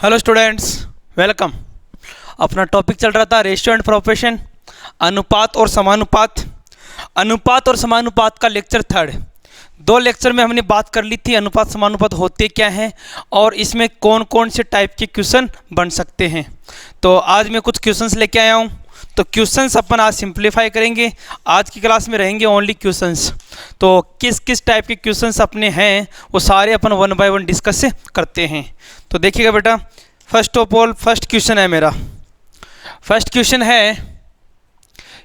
Hello students, welcome. अपना topic चल रहा था रेशियो एंड प्रोपोर्शन, अनुपात और समानुपात। अनुपात और समानुपात का लेक्चर थर्ड। दो लेक्चर में हमने बात कर ली थी अनुपात समानुपात होते क्या हैं और इसमें कौन कौन से टाइप के क्वेश्चन बन सकते हैं। तो आज मैं कुछ क्वेश्चंस लेके आया हूँ। तो क्वेश्चंस अपन आज सिंप्लीफाई करेंगे। आज की क्लास में रहेंगे ओनली क्वेश्चंस। तो किस किस टाइप के क्वेश्चंस अपने हैं वो सारे अपन वन बाय वन डिस्कस करते हैं। तो देखिएगा बेटा, first of all first question है मेरा। फर्स्ट क्वेश्चन है,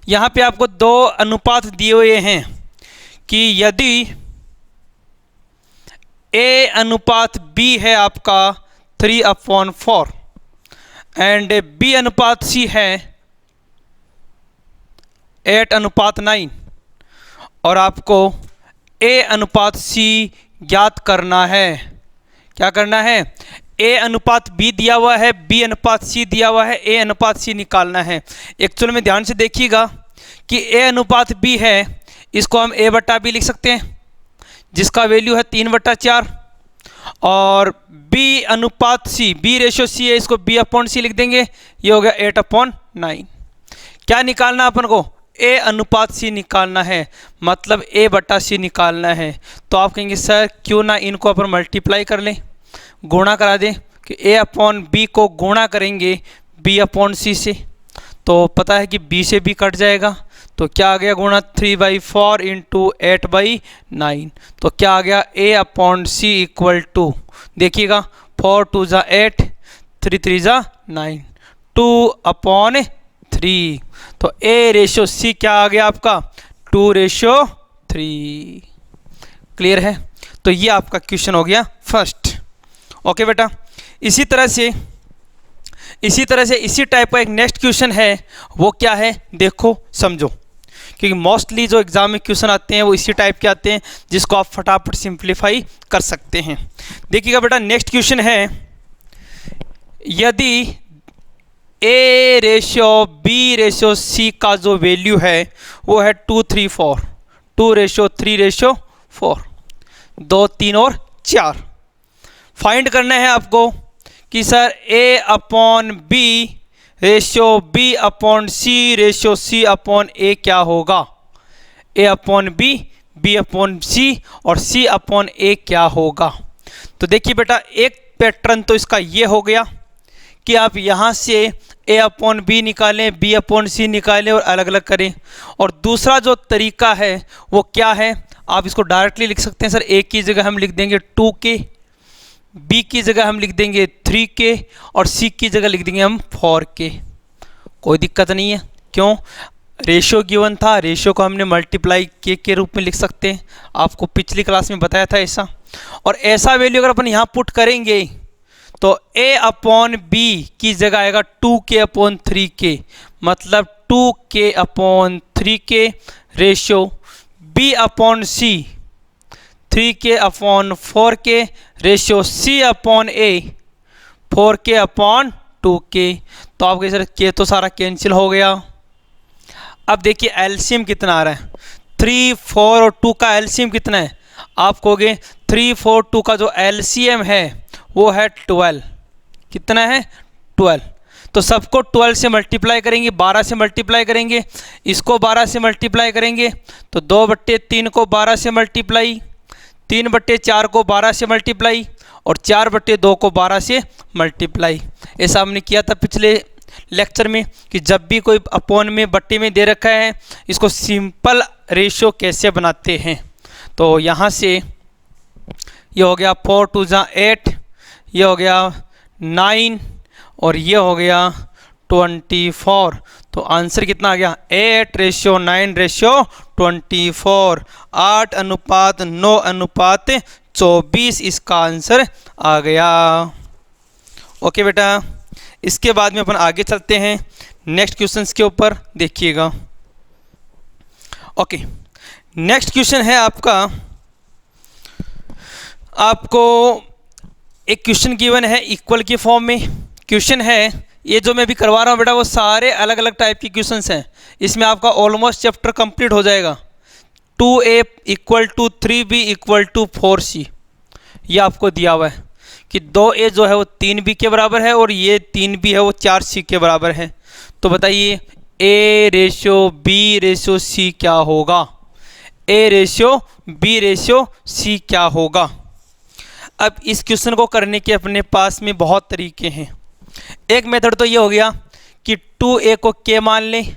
यहाँ पे आपको दो अनुपात दिए हुए हैं कि यदि A अनुपात B है आपका 3/4 एंड B अनुपात C है 8/9 और आपको A अनुपात C ज्ञात करना है। क्या करना है? A अनुपात B दिया हुआ है, B अनुपात C दिया हुआ है, A अनुपात C निकालना है। एक्चुअल में ध्यान से देखिएगा कि A अनुपात B है, इसको हम A/B लिख सकते हैं जिसका वैल्यू है 3/4 और B अनुपात C, B रेशो C है, इसको B/C लिख देंगे, ये हो गया 8/9। क्या निकालना अपन को? A अनुपात C निकालना है, मतलब A/C निकालना है। तो आप कहेंगे सर क्यों ना इनको अपन मल्टीप्लाई कर लें, गुणा करा दें कि A/B को गुणा करेंगे B/C से, तो पता है कि B से B कट जाएगा, तो क्या आ गया गुणा 3/4 इंटू 8/9। तो क्या आ गया A/C इक्वल टू, देखिएगा 4 2 ज़ा 8, 3 3 ज़ा 9, 2/3। तो A रेशो C क्या आ गया आपका 2/3। क्लियर है? तो ये आपका क्वेश्चन हो गया फर्स्ट। ओके बेटा, इसी तरह से इसी टाइप का एक नेक्स्ट क्वेश्चन है। वो क्या है देखो समझो, क्योंकि मोस्टली जो एग्जाम में क्वेश्चन आते हैं वो इसी टाइप के आते हैं जिसको आप फटाफट सिंप्लीफाई कर सकते हैं। देखिएगा बेटा, नेक्स्ट क्वेश्चन है, यदि A ratio B ratio C का जो वैल्यू है वो है 2 3 4, 2:3:4, 2 3 और 4। फाइंड करना है आपको कि sir A/B ratio B/C ratio C/A क्या होगा। A/B, B/C और C/A क्या होगा। तो देखिए बेटा, एक पैटर्न तो इसका ये हो गया कि आप यहाँ से A/B निकालें, B/C निकालें और अलग अलग करें। और दूसरा जो तरीका है वो क्या है, आप इसको डायरेक्टली लिख सकते हैं। सर A की जगह हम लिख देंगे 2K, B की जगह हम लिख देंगे 3K और C की जगह लिख देंगे हम 4K। कोई दिक्कत नहीं है, क्यों? रेशियो गिवन था, रेशियो को हमने मल्टीप्लाई के रूप में लिख सकते हैं। आपको पिछली क्लास में बताया था ऐसा। और ऐसा वैल्यू अगर अपन यहाँ पुट करेंगे तो A/B की जगह आएगा 2K/3K, मतलब 2K/3K ratio B/C 3K/4K ratio C/A 4K/2K। तो आप कहिए सर K तो सारा कैंसिल हो गया। अब देखिए एलसीएम कितना आ रहा है, 3 4 और 2 का एलसीएम कितना है। आप कहोगे 3 4 2 का जो एलसीएम है वो है 12। कितना है? 12। तो सबको 12 से मल्टीप्लाई करेंगे, 12 से मल्टीप्लाई करेंगे, इसको 12 से मल्टीप्लाई करेंगे तो 2/3 को 12 से मल्टीप्लाई, 3/4 को 12 से मल्टीप्लाई और 4/2 को 12 से मल्टीप्लाई। ऐसा हमने किया था पिछले लेक्चर में कि जब भी कोई अपॉन में बट्टे में दे रखा है इसको सिंपल रेशियो कैसे बनाते हैं। तो यहाँ से ये हो गया 4 2 ज़ा 8, ये हो गया 9 और ये हो गया 24। तो आंसर कितना आ गया 8:9:24, 8:9:24 इसका आंसर आ गया। ओके बेटा, इसके बाद में अपन आगे चलते हैं नेक्स्ट क्वेश्चंस के ऊपर। देखिएगा ओके, नेक्स्ट क्वेश्चन है आपको एक क्वेश्चन गिवन है इक्वल की फॉर्म में। क्वेश्चन है ये जो मैं अभी करवा रहा हूँ बेटा, वो सारे अलग अलग टाइप के क्वेश्चंस हैं। इसमें आपका ऑलमोस्ट चैप्टर कंप्लीट हो जाएगा। 2A = 3B = 4C ये आपको दिया हुआ है कि 2a जो है वो 3b के बराबर है और ये 3b है वो 4c के बराबर है। तो बताइए a ratio b ratio c क्या होगा? a ratio b ratio c क्या होगा? अब इस क्वेश्चन को करने के अपने पास में बहुत तरीके हैं। एक मेथड तो ये हो गया कि 2a को k मान लें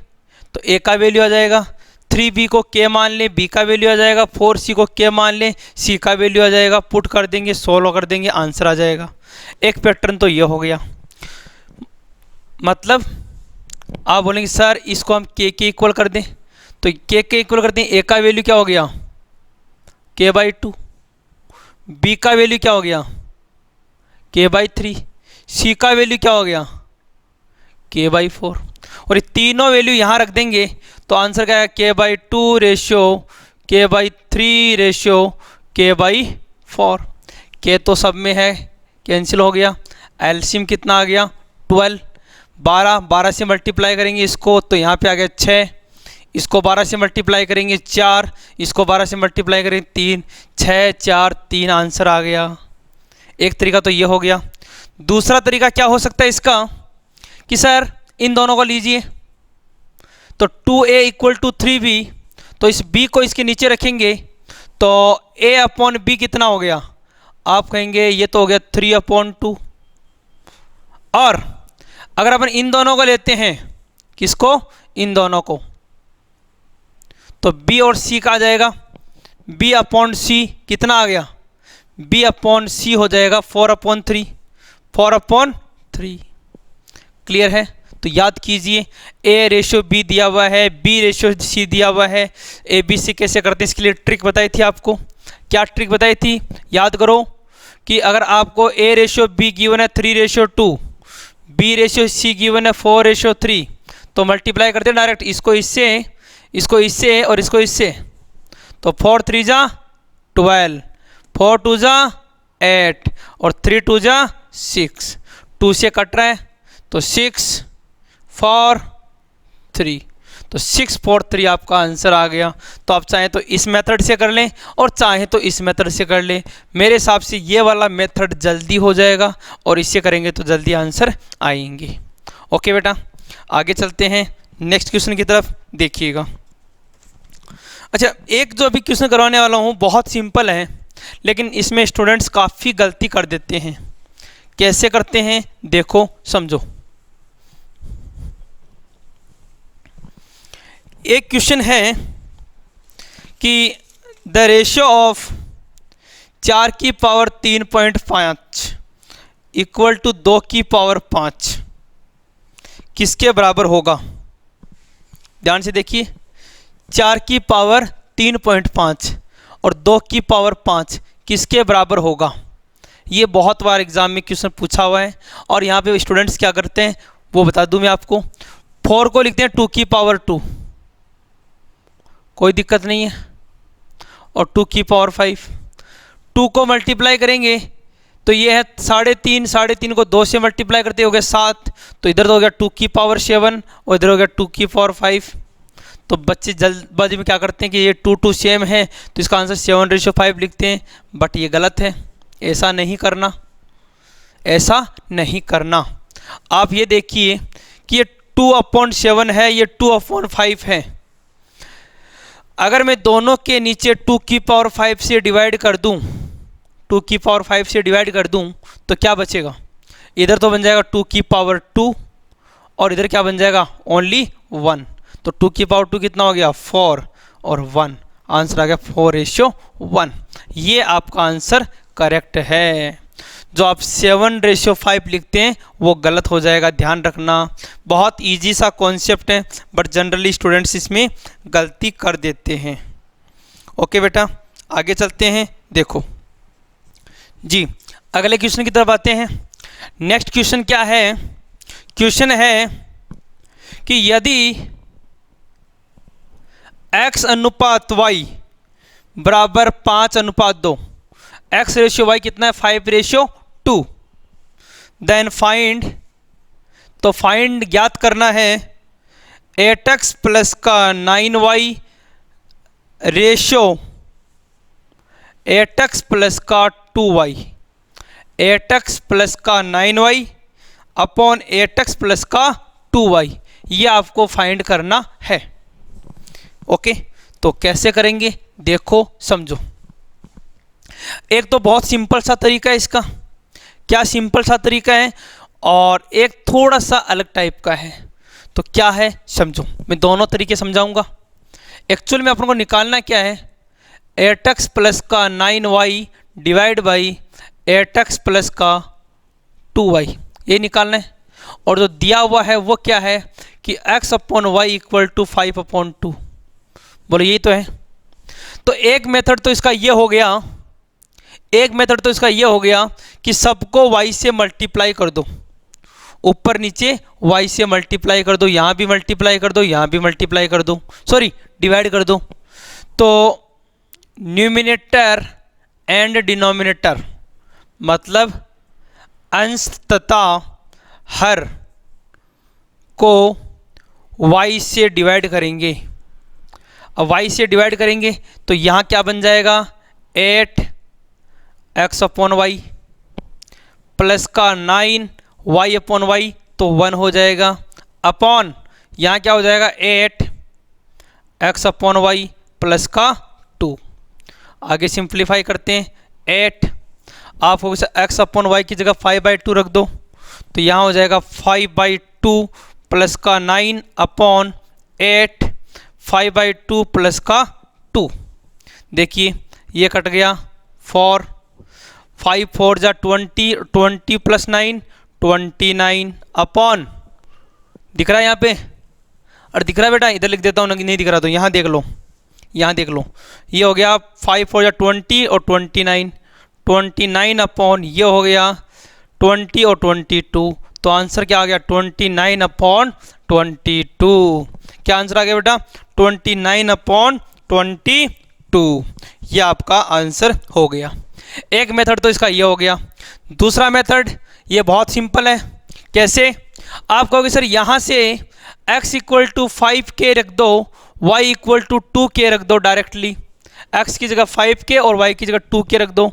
तो a का वैल्यू आ जाएगा, 3b को k मान लें b का वैल्यू आ जाएगा, 4c को k मान लें c का वैल्यू आ जाएगा, पुट कर देंगे, सोल्व कर देंगे, आंसर आ जाएगा। एक पैटर्न तो ये हो गया। मतलब आप बोलेंगे सर इसको हम k के इक्वल कर दें, तो k के इक्वल कर दें, a का वैल्यू क्या हो गया k/2, b का वैल्यू क्या हो गया k/3, c का वैल्यू क्या हो गया k/4, और ये तीनों वैल्यू यहाँ रख देंगे तो आंसर क्या है k/2 ratio k/3 ratio k/4। k तो सब में है, कैंसिल हो गया। एलसीएम कितना आ गया 12, 12 से मल्टीप्लाई करेंगे इसको तो यहाँ पे आ गया 6, इसको 12 से मल्टीप्लाई करेंगे 4, इसको 12 से मल्टीप्लाई करेंगे 3, 6 4 3 आंसर आ गया। एक तरीका तो ये हो गया। दूसरा तरीका क्या हो सकता है इसका कि सर इन दोनों को लीजिए तो 2a इक्वल टू 3b, तो इस b को इसके नीचे रखेंगे तो a/b कितना हो गया? आप कहेंगे ये तो हो गया 3/2। और अगर अपन इन दोनों को लेते हैं, किसको? इन दोनों को, तो b और c का आ जाएगा b/c कितना आ गया? b/c हो जाएगा 4/3, 4/3। क्लियर है? तो याद कीजिए a रेशियो b दिया हुआ है, b रेशियो c दिया हुआ है, a b c कैसे करते हैं इसके लिए ट्रिक बताई थी आपको। क्या ट्रिक बताई थी? याद करो कि अगर आपको a रेशियो b गिवन है 3/2, b रेशियो c गिवन है 4/3, तो मल्टीप्लाई करते हैं डायरेक्ट, इसको इससे, इसको इससे और इसको इससे, तो 4 3 जा 12, 4 2 जा 8 और 3 2 जा 6, 2 से कट रहा है तो 6 4 3, तो 6 4 3 आपका आंसर आ गया। तो आप चाहें तो इस मेथड से कर लें और चाहें तो इस मेथड से कर लें। मेरे हिसाब से ये वाला मेथड जल्दी हो जाएगा और इससे करेंगे तो जल्दी आंसर आएंगे। ओके बेटा, आगे चलते हैं नेक्स्ट क्वेश्चन की तरफ, देखिएगा। अच्छा, एक जो अभी क्वेश्चन करवाने वाला हूँ बहुत सिंपल है, लेकिन इसमें स्टूडेंट्स काफ़ी गलती कर देते हैं। कैसे करते हैं देखो, समझो। एक क्वेश्चन है कि द रेशियो ऑफ 4 की पावर 3.5 इक्वल टू 2 की पावर 5 किसके बराबर होगा? ध्यान से देखिए, 4 की पावर 3.5 और 2 की पावर 5 किसके बराबर होगा? ये बहुत बार एग्जाम में क्वेश्चन पूछा हुआ है और यहाँ पे स्टूडेंट्स क्या करते हैं वो बता दूं मैं आपको। 4 को लिखते हैं 2 की पावर 2, कोई दिक्कत नहीं है, और 2 की पावर 5, 2 को मल्टीप्लाई करेंगे तो ये है 3.5, 3.5 को 2 से मल्टीप्लाई करते हो गया 7, तो इधर तो हो गया 2 की पावर 7 और इधर हो गया 2 की पावर 5। तो बच्चे जल्दबाजी में क्या करते हैं कि ये 2 सेम है तो इसका आंसर 7/5 लिखते हैं, बट ये गलत है। ऐसा नहीं करना, ऐसा नहीं करना। आप ये देखिए कि ये 2/7 है, ये 2/5 है। अगर मैं दोनों के नीचे 2 की पावर 5 से डिवाइड कर दूं, 2 की पावर 5 से डिवाइड कर दूं तो क्या बचेगा? इधर तो बन जाएगा 2 की पावर 2 और इधर क्या बन जाएगा? ओनली 1। तो 2 की पावर 2 कितना हो गया? 4 और 1, आंसर आ गया 4/1। ये आपका आंसर करेक्ट है। जो आप 7/5 लिखते हैं वो गलत हो जाएगा, ध्यान रखना। बहुत इजी सा कॉन्सेप्ट है बट जनरली स्टूडेंट्स इसमें गलती कर देते हैं। ओके बेटा, आगे चलते हैं। देखो जी, अगले क्वेश्चन की तरफ आते हैं। नेक्स्ट क्वेश्चन क्या है? क्वेश्चन है कि यदि x अनुपात y बराबर 5:2, x रेशियो y कितना है? 5/2। देन फाइंड, तो फाइंड ज्ञात करना है 8x प्लस का 9y रेशियो 8x प्लस का 2y। 8x प्लस का 9y अपॉन 8x प्लस का 2y, ये आपको फाइंड करना है। ओके, तो कैसे करेंगे देखो समझो। एक तो बहुत सिंपल सा तरीका है इसका, क्या सिंपल सा तरीका है, और एक थोड़ा सा अलग टाइप का है। तो क्या है समझो, मैं दोनों तरीके समझाऊंगा। एक्चुअल में अपन को निकालना क्या है, 8x प्लस का 9y divide by 8x plus का 2y, ये निकालना है। और जो दिया हुआ है वो क्या है कि x upon y equal to 5/2। बोलो यही तो है। तो एक मेथड तो इसका ये हो गया, एक मेथड तो इसका ये हो गया कि सबको y से मल्टीप्लाई कर दो, ऊपर नीचे y से मल्टीप्लाई कर दो, यहाँ भी मल्टीप्लाई कर दो, यहाँ भी मल्टीप्लाई कर दो, सॉरी डिवाइड कर दो। तो न्यूमिनेटर एंड डिनोमिनेटर मतलब अंश तथा हर को y से डिवाइड करेंगे। अब y से डिवाइड करेंगे तो यहाँ क्या बन जाएगा, 8x अपॉन वाई प्लस का 9y अपॉन वाई, तो 1 हो जाएगा, अपॉन यहाँ क्या हो जाएगा 8x अपॉन वाई प्लस का 2। आगे सिंप्लीफाई करते हैं, 8 आप हो गया x अपॉन वाई की जगह 5/2 रख दो, तो यहाँ हो जाएगा 5/2 प्लस का 9 अपॉन 8 5/2 प्लस का 2। देखिए ये कट गया, 4 5 4 जा 20, 20 प्लस 9 29 अपॉन, दिख रहा है यहाँ पे, और दिख रहा है बेटा, इधर लिख देता हूँ, नहीं दिख रहा तो यहाँ देख लो, यहाँ देख लो, ये हो गया 5 4 जा 20 और 29 अपॉन ये हो गया 20 और 22। तो आंसर क्या आ गया 29 अपॉन 22। क्या आंसर आ गया बेटा 29 अपॉन 22, ये आपका आंसर हो गया। एक मेथड तो इसका ये हो गया। दूसरा मेथड ये बहुत सिंपल है। कैसे, आप कहोगे सर यहाँ से x इक्वल टू 5k रख दो, y इक्वल टू 2k रख दो, डायरेक्टली x की जगह 5k और y की जगह 2k रख दो,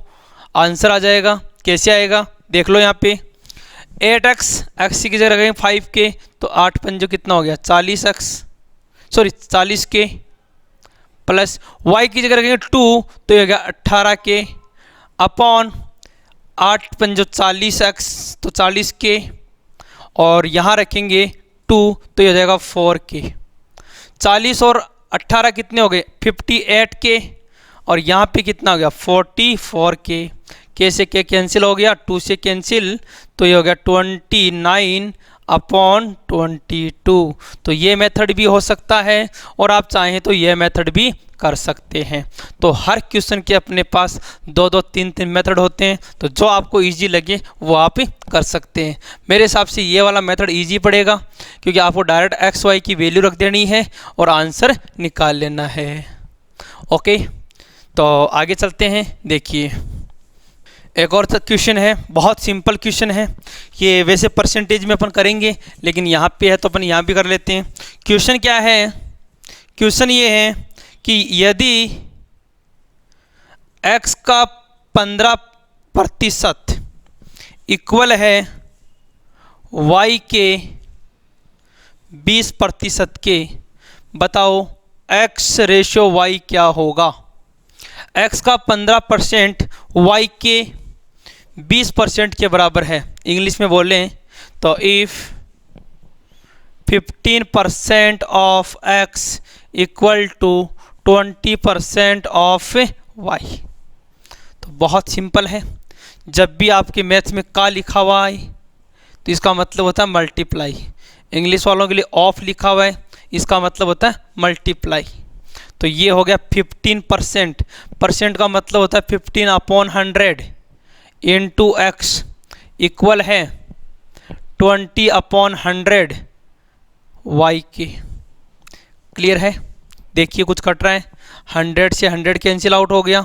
आंसर आ जाएगा। कैसे आएगा देख लो, यहाँ पे 8x x की जगह रखेंगे 5k, तो 8 पंजो कितना हो गया 40x, sorry 40k, plus y की जगह रखेंगे 2 तो ये हो गया 18k, अपॉन 8 पंजो 40x तो 40k, और यहाँ रखेंगे 2 तो ये हो जाएगा 4k। 40 और 18 कितने हो गए 58k, और यहाँ पे कितना हो गया 44k। k से k कैंसिल हो गया, 2 से कैंसिल, तो ये हो गया 29 अपॉन 22। तो ये मेथड भी हो सकता है, और आप चाहें तो ये मेथड भी कर सकते हैं। तो हर क्वेश्चन के अपने पास 2-2 3-3 मेथड होते हैं, तो जो आपको इजी लगे वो आप कर सकते हैं। मेरे हिसाब से ये वाला मेथड इजी पड़ेगा, क्योंकि आपको डायरेक्ट एक्स वाई की वैल्यू रख देनी है और आंसर निकाल लेना है। ओके, तो आगे चलते हैं। देखिए एक और क्वेश्चन है, बहुत सिंपल क्वेश्चन है ये, वैसे परसेंटेज में अपन करेंगे लेकिन यहाँ पे है तो अपन यहाँ भी कर लेते हैं। क्वेश्चन क्या है, क्वेश्चन ये है कि यदि x का 15% इक्वल है y के 20% के, बताओ x रेशो y क्या होगा। x का 15% y के 20% के बराबर है। इंग्लिश में बोलें तो if 15% of x equal to 20% of y। तो बहुत सिंपल है, जब भी आपके मैथ्स में का लिखा हुआ है तो इसका मतलब होता है मल्टीप्लाई। इंग्लिश वालों के लिए ऑफ लिखा हुआ है, इसका मतलब होता है मल्टीप्लाई। तो ये हो गया 15%, परसेंट का मतलब होता है 15 अपॉन 100 इंटू एक्स इक्वल है 20 अपॉन 100 वाई के। क्लियर है। देखिए कुछ कट रहा है, 100 से 100 कैंसिल आउट हो गया,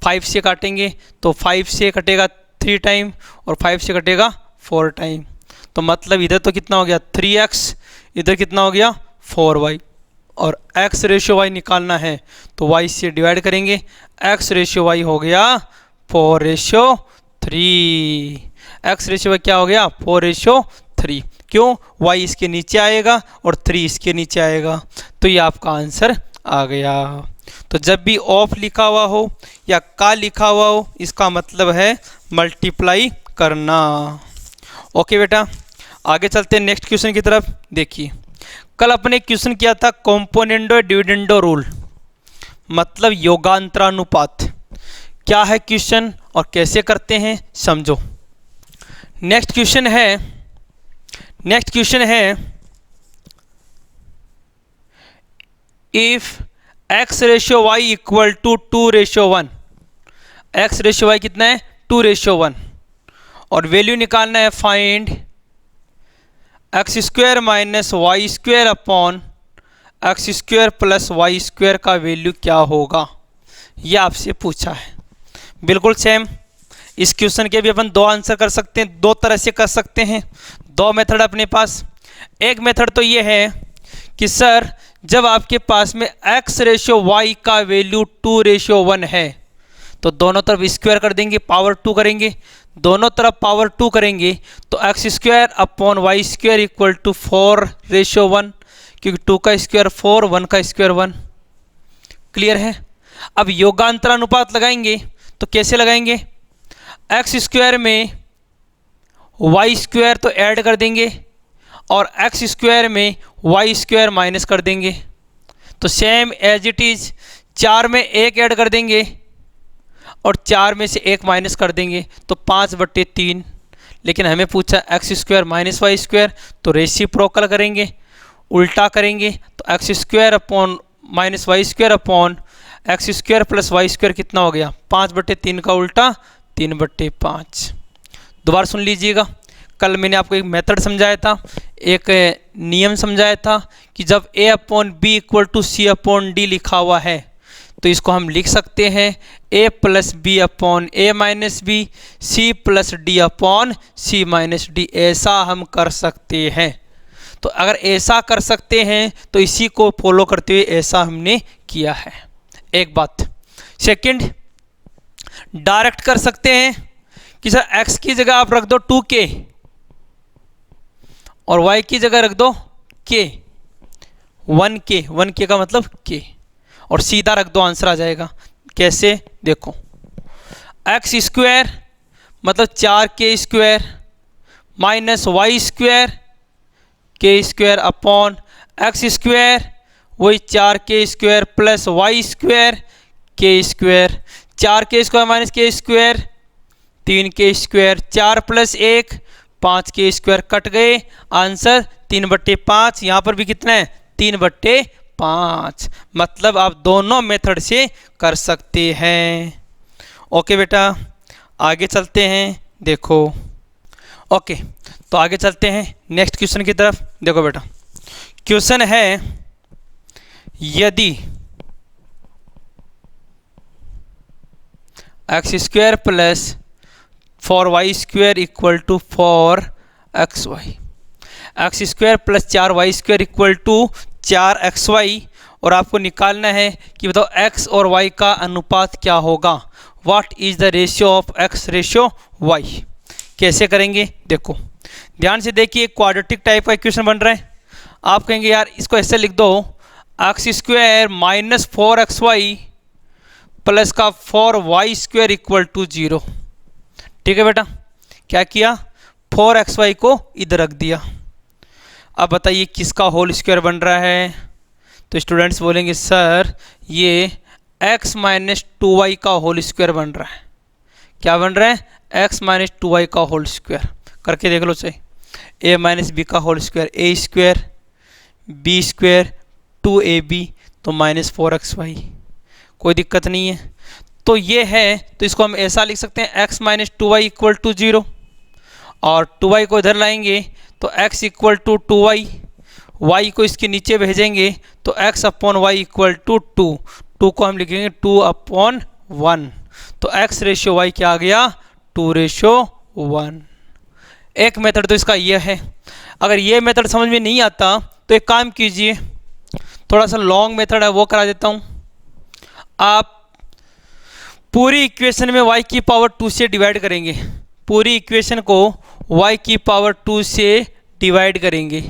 5 से काटेंगे तो 5 से कटेगा 3 टाइम और 5 से कटेगा 4 टाइम। तो मतलब इधर तो कितना हो गया 3x, इधर कितना हो गया 4y, और x रेशियो y निकालना है तो y से डिवाइड करेंगे। x रेशियो y हो गया 4:3। 3। एक्स रेशियो वाई क्या हो गया 4:3। क्यों? वाई इसके नीचे आएगा और 3 इसके नीचे आएगा, तो ये आपका आंसर आ गया। तो जब भी ऑफ लिखा हुआ हो या का लिखा हुआ हो, इसका मतलब है मल्टीप्लाई करना। ओके बेटा, आगे चलते हैं नेक्स्ट क्वेश्चन की तरफ। देखिए, कल अपने क्वेश्चन किया था कॉम्पोनेंडो डिविडेंडो रूल, मतलब योगांतरानुपात। क्या है क्वेश्चन और कैसे करते हैं समझो। नेक्स्ट क्वेश्चन है if x ratio y equal to 2:1। x ratio y कितना है 2:1 और वैल्यू निकालना है find x² minus y² upon x² plus y² का वैल्यू क्या होगा, यह आपसे पूछा है। बिल्कुल सेम इस क्वेश्चन के भी अपन दो आंसर कर सकते हैं, दो तरह से कर सकते हैं, दो मेथड अपने पास। एक मेथड तो ये है कि सर जब आपके पास में x रेशियो y का वैल्यू 2:1 है तो दोनों तरफ स्क्वायर कर देंगे, पावर 2 करेंगे, दोनों तरफ पावर 2 करेंगे तो x² upon y² equal to 4:1, क्योंकि 2 का स्क्वायर 4, 1 का स्क्वायर 1। क्लियर है? अब योगांतरानुपात लगाएंगे तो कैसे लगाएंगे, x² में y² तो ऐड कर देंगे और x² में y² माइनस कर देंगे। तो सेम एज इट इज 4 में 1 ऐड कर देंगे और 4 में से 1 माइनस कर देंगे तो 5/3। लेकिन हमें पूछा x² माइनस y², तो रेसिप्रोकल करेंगे, उल्टा करेंगे तो x² upon minus y² upon x² plus y² कितना हो गया 5/3 का उल्टा 3/5। दोबारा सुन लीजिएगा, कल मैंने आपको एक मेथड समझाया था, एक नियम समझाया था कि जब a upon b equal to c upon d लिखा हुआ है तो इसको हम लिख सकते हैं a plus b upon a minus b, c plus d upon c minus d। ऐसा हम कर सकते हैं। तो अगर ऐसा कर सकते हैं तो इसी को फॉलो करते हुए ऐसा हमने किया है। एक बात। सेकंड, डायरेक्ट कर सकते हैं कि सर x की जगह आप रख दो 2k और y की जगह रख दो k, 1k का मतलब k, और सीधा रख दो, आंसर आ जाएगा। कैसे? देखो, x² मतलब 4k² minus y² k² upon x² वही 4k² plus y² k², 4k² minus k², 3k², 4 plus 1 5k² cut गए, आंसर 3/5। यहाँ पर भी कितना है 3/5। मतलब आप दोनों मेथड से कर सकते हैं। ओके बेटा, आगे चलते हैं। देखो, ओके तो आगे चलते हैं नेक्स्ट क्वेश्चन की तरफ। देखो बेटा, क्वेश्चन है यदि x² plus 4y² equal to 4xy, x² plus 4y² equal to 4xy, और आपको निकालना है कि बताओ x और y का अनुपात क्या होगा। What is the ratio of x ratio y। कैसे करेंगे देखो, ध्यान से देखिए, क्वाड्रेटिक टाइप का इक्वेशन बन रहा है। आप कहेंगे यार इसको ऐसे लिख दो, x² माइनस 4xy प्लस का 4y² इक्वल टू 0। ठीक है बेटा, क्या किया 4xy को इधर रख दिया। अब बताइए किसका होल स्क्वायर बन रहा है। तो स्टूडेंट्स बोलेंगे सर ये x माइनस 2y का होल स्क्वायर बन रहा है। क्या बन रहा है x माइनस 2y का होल स्क्वायर। करके देख लो सही, a माइनस बी का whole square a² b² 2ab तो माइनस 4xy, कोई दिक्कत नहीं है। तो ये है, तो इसको हम ऐसा लिख सकते हैं x minus 2y equal to 0, और 2y को इधर लाएंगे तो x equal to 2y, y को इसके नीचे भेजेंगे तो x upon y equal to 2 को हम लिखेंगे 2/1। तो x रेशियो y क्या आ गया 2:1। एक मेथड तो इसका यह है। अगर ये मेथड समझ में नहीं आता तो एक काम कीजिए, थोड़ा सा लॉन्ग मेथड है वो करा देता हूँ। आप पूरी इक्वेशन में y की पावर 2 से डिवाइड करेंगे पूरी इक्वेशन को y की पावर 2 से डिवाइड करेंगे।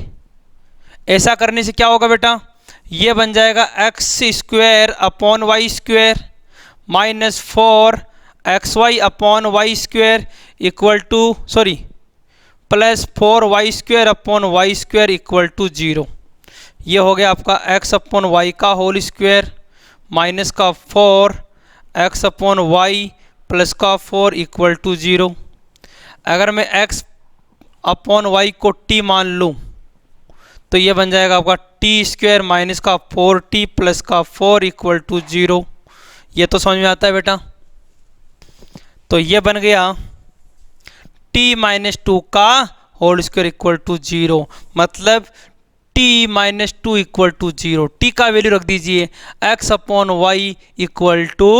ऐसा करने से क्या होगा बेटा, ये बन जाएगा x square upon y square minus 4xy upon y square equal to plus 4y square upon y square equal to 0। ये हो गया आपका x अपॉन वाई का होल स्क्वायर माइनस का 4x अपॉन वाई प्लस का 4 इक्वल टू 0। अगर मैं x upon Y को t मान लूँ तो ये बन जाएगा आपका टी स्क्वायर माइनस का 4t प्लस का 4 इक्वल टू 0। ये तो समझ में आता है बेटा। तो ये बन गया t माइनस 2 का होल स्क्वायर इक्वल टू 0, मतलब t minus 2 equal to 0। T का वैल्यू रख दीजिए x upon y equal to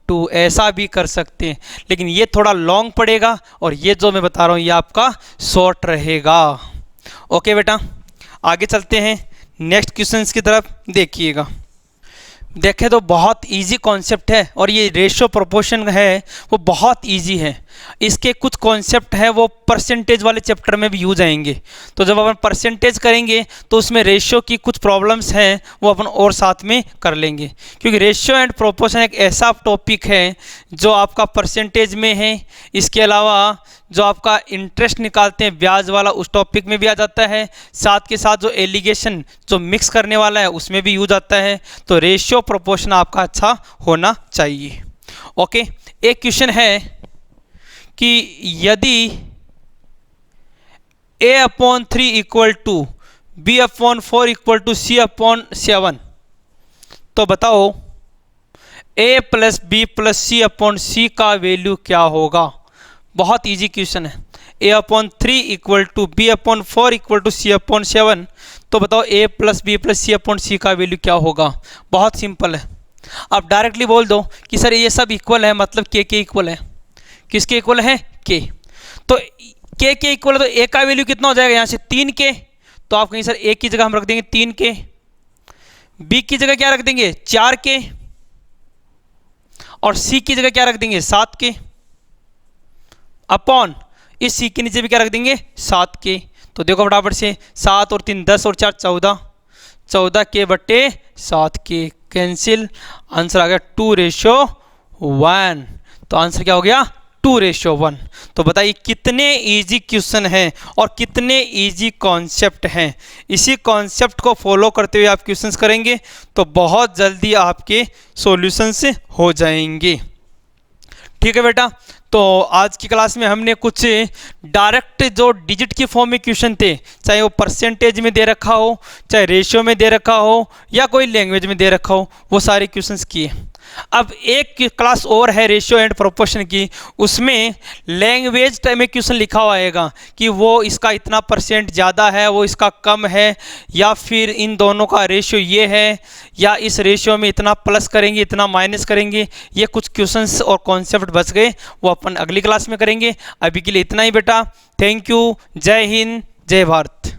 2, ऐसा भी कर सकते हैं, लेकिन ये थोड़ा लॉन्ग पड़ेगा और ये जो मैं बता रहा हूँ ये आपका शॉर्ट रहेगा। ओके बेटा, आगे चलते हैं नेक्स्ट क्वेश्चंस की तरफ। देखिएगा, देखें तो बहुत इजी कॉन्सेप्ट है और ये रेशियो प्रोपोर्शन है वो बहुत इजी है। इसके कुछ कॉन्सेप्ट है वो परसेंटेज वाले चैप्टर में भी यूज आएंगे। तो जब अपन परसेंटेज करेंगे तो उसमें रेशियो की कुछ प्रॉब्लम्स हैं वो अपन और साथ में कर लेंगे, क्योंकि रेशियो एंड प्रोपोर्शन एक ऐसा टॉपिक है जो आपका परसेंटेज में है। इसके अलावा जो आपका इंटरेस्ट निकालते हैं ब्याज वाला उस टॉपिक में भी आ जाता है, साथ के साथ जो एलिगेशन जो मिक्स करने वाला है उसमें भी यूज आता है। तो रेशियो प्रोपोर्शन आपका अच्छा होना चाहिए। ओके, एक क्वेश्चन है कि यदि a upon 3 equal to b upon 4 equal to c upon 7, तो बताओ a plus b plus c upon c का वैल्यू क्या होगा। बहुत इजी क्वेश्चन है। a upon 3 equal to b upon 4 equal to c upon 7, तो बताओ a plus b plus c upon c का वैल्यू क्या होगा। बहुत सिंपल है, आप डायरेक्टली बोल दो कि सर ये सब इक्वल है, मतलब k के इक्वल है। किसके इक्वल है, k। तो k के इक्वल है तो a का वैल्यू कितना हो जाएगा यहाँ से 3k। तो आप कहीं सर a की जगह हम रख देंगे 3k, b की जगह क्या रख देंगे 4k और c की जगह क्या रख देंगे 7k अपॉन इस c के नीचे भी क्या रख देंगे 7k। तो देखो फटाफट से 7 और 3 10 और 4 14, 14k बटे 7k कैंसिल, आंसर आ गया 2:1। तो आंसर क्या हो गया 2:1। तो बताइए कितने इजी क्वेश्चन हैं और कितने इजी कॉन्सेप्ट हैं। इसी कॉन्सेप्ट को फॉलो करते हुए आप क्वेश्चंस करेंगे तो बहुत जल्दी आपके सॉल्यूशंस हो जाएंगे। ठीक है बेटा, तो आज की क्लास में हमने कुछ डायरेक्ट जो डिजिट की फॉर्म में क्वेश्चन थे, चाहे वो परसेंटेज में दे रखा हो, चाहे रेशियो में दे रखा हो या कोई लैंग्वेज में दे रखा हो, वो सारे क्वेश्चंस किए। अब एक क्लास और है रेशियो एंड प्रोपोर्शन की, उसमें लैंग्वेज में क्वेश्चन लिखा हुआ आएगा कि वो इसका इतना परसेंट ज़्यादा है, वो इसका कम है, या फिर इन दोनों का रेशियो ये है, या इस रेशियो में इतना प्लस करेंगे इतना माइनस करेंगे। ये कुछ क्वेश्चंस और कॉन्सेप्ट बच गए, वो अपन अगली क्लास में करेंगे। अभी के लिए इतना ही बेटा। थैंक यू, जय हिंद, जय भारत।